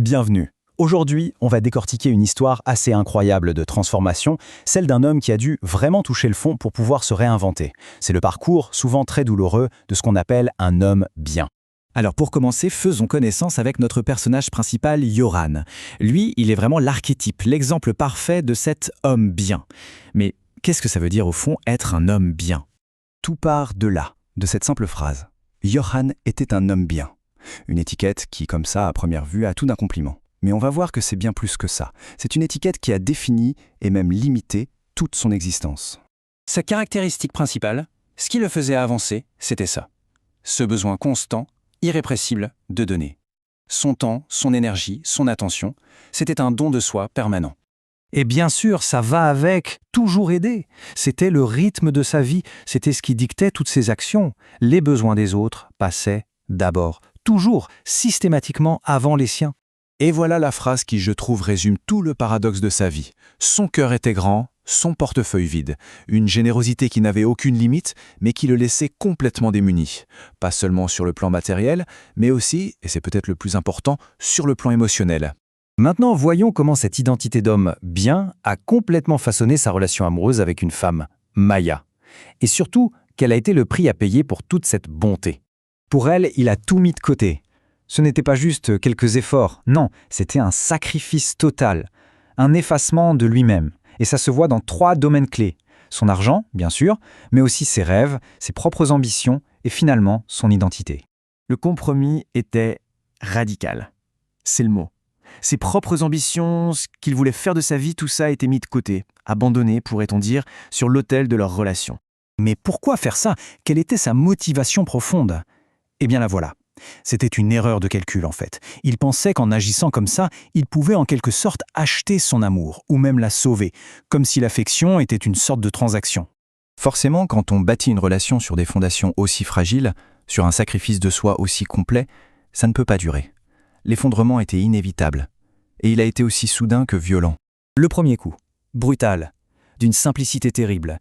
Bienvenue. Aujourd'hui, on va décortiquer une histoire assez incroyable de transformation, celle d'un homme qui a dû vraiment toucher le fond pour pouvoir se réinventer. C'est le parcours, souvent très douloureux, de ce qu'on appelle un homme bien. Alors pour commencer, faisons connaissance avec notre personnage principal, Yoran. Lui, il est vraiment l'archétype, l'exemple parfait de cet homme bien. Mais qu'est-ce que ça veut dire au fond, être un homme bien? Tout part de là, de cette simple phrase. Yoran était un homme bien. Une étiquette qui, comme ça, à première vue, a tout d'un compliment. Mais on va voir que c'est bien plus que ça. C'est une étiquette qui a défini et même limité toute son existence. Sa caractéristique principale, ce qui le faisait avancer, c'était ça. Ce besoin constant, irrépressible de donner. Son temps, son énergie, son attention, c'était un don de soi permanent. Et bien sûr, ça va avec toujours aider. C'était le rythme de sa vie, c'était ce qui dictait toutes ses actions. Les besoins des autres passaient d'abord, toujours, systématiquement avant les siens. Et voilà la phrase qui, je trouve, résume tout le paradoxe de sa vie. Son cœur était grand, son portefeuille vide. Une générosité qui n'avait aucune limite, mais qui le laissait complètement démuni. Pas seulement sur le plan matériel, mais aussi, et c'est peut-être le plus important, sur le plan émotionnel. Maintenant, voyons comment cette identité d'homme bien a complètement façonné sa relation amoureuse avec une femme, Maya. Et surtout, quel a été le prix à payer pour toute cette bonté. Pour elle, il a tout mis de côté. Ce n'était pas juste quelques efforts, non, c'était un sacrifice total, un effacement de lui-même. Et ça se voit dans 3 domaines clés. Son argent, bien sûr, mais aussi ses rêves, ses propres ambitions et finalement son identité. Le compromis était radical. C'est le mot. Ses propres ambitions, ce qu'il voulait faire de sa vie, tout ça a été mis de côté, abandonné, pourrait-on dire, sur l'autel de leur relation. Mais pourquoi faire ça? Quelle était sa motivation profonde? Eh bien la voilà. C'était une erreur de calcul en fait. Il pensait qu'en agissant comme ça, il pouvait en quelque sorte acheter son amour, ou même la sauver, comme si l'affection était une sorte de transaction. Forcément, quand on bâtit une relation sur des fondations aussi fragiles, sur un sacrifice de soi aussi complet, ça ne peut pas durer. L'effondrement était inévitable. Et il a été aussi soudain que violent. Le premier coup, brutal, d'une simplicité terrible.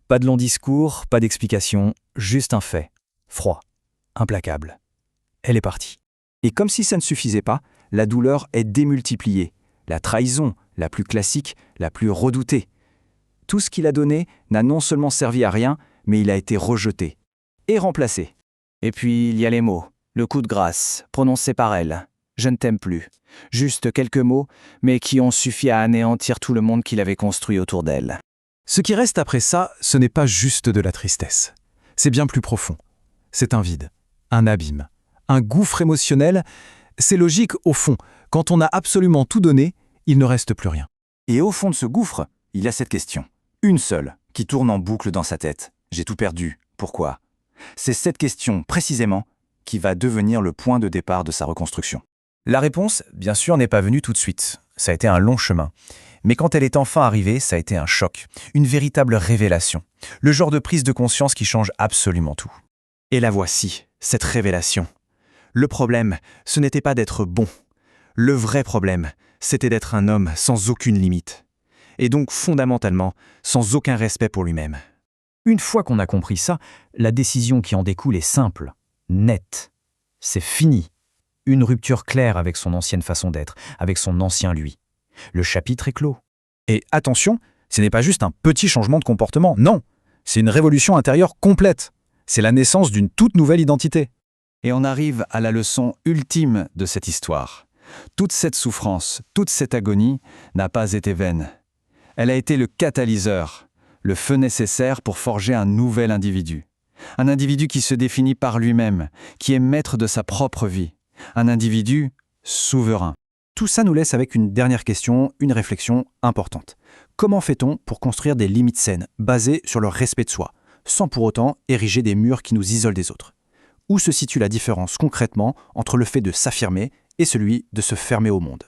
Pas de long discours, pas d'explication, juste un fait, froid, implacable. Elle est partie. Et comme si ça ne suffisait pas, la douleur est démultipliée. La trahison, la plus classique, la plus redoutée. Tout ce qu'il a donné n'a non seulement servi à rien, mais il a été rejeté et remplacé. Et puis il y a les mots, le coup de grâce, prononcé par elle. Je ne t'aime plus. Juste quelques mots, mais qui ont suffi à anéantir tout le monde qu'il avait construit autour d'elle. Ce qui reste après ça, ce n'est pas juste de la tristesse. C'est bien plus profond. C'est un vide, un abîme, un gouffre émotionnel. C'est logique, au fond. Quand on a absolument tout donné, il ne reste plus rien. Et au fond de ce gouffre, il y a cette question. Une seule, qui tourne en boucle dans sa tête. J'ai tout perdu. Pourquoi? C'est cette question, précisément, qui va devenir le point de départ de sa reconstruction. La réponse, bien sûr, n'est pas venue tout de suite. Ça a été un long chemin. Mais quand elle est enfin arrivée, ça a été un choc, une véritable révélation. Le genre de prise de conscience qui change absolument tout. Et la voici, cette révélation. Le problème, ce n'était pas d'être bon. Le vrai problème, c'était d'être un homme sans aucune limite. Et donc, fondamentalement, sans aucun respect pour lui-même. Une fois qu'on a compris ça, la décision qui en découle est simple, nette. C'est fini. Une rupture claire avec son ancienne façon d'être, avec son ancien lui. Le chapitre est clos. Et attention, ce n'est pas juste un petit changement de comportement, non. C'est une révolution intérieure complète. C'est la naissance d'une toute nouvelle identité. Et on arrive à la leçon ultime de cette histoire. Toute cette souffrance, toute cette agonie n'a pas été vaine. Elle a été le catalyseur, le feu nécessaire pour forger un nouvel individu. Un individu qui se définit par lui-même, qui est maître de sa propre vie. Un individu souverain. Tout ça nous laisse avec une dernière question, une réflexion importante. Comment fait-on pour construire des limites saines, basées sur le respect de soi, sans pour autant ériger des murs qui nous isolent des autres? Où se situe la différence concrètement entre le fait de s'affirmer et celui de se fermer au monde?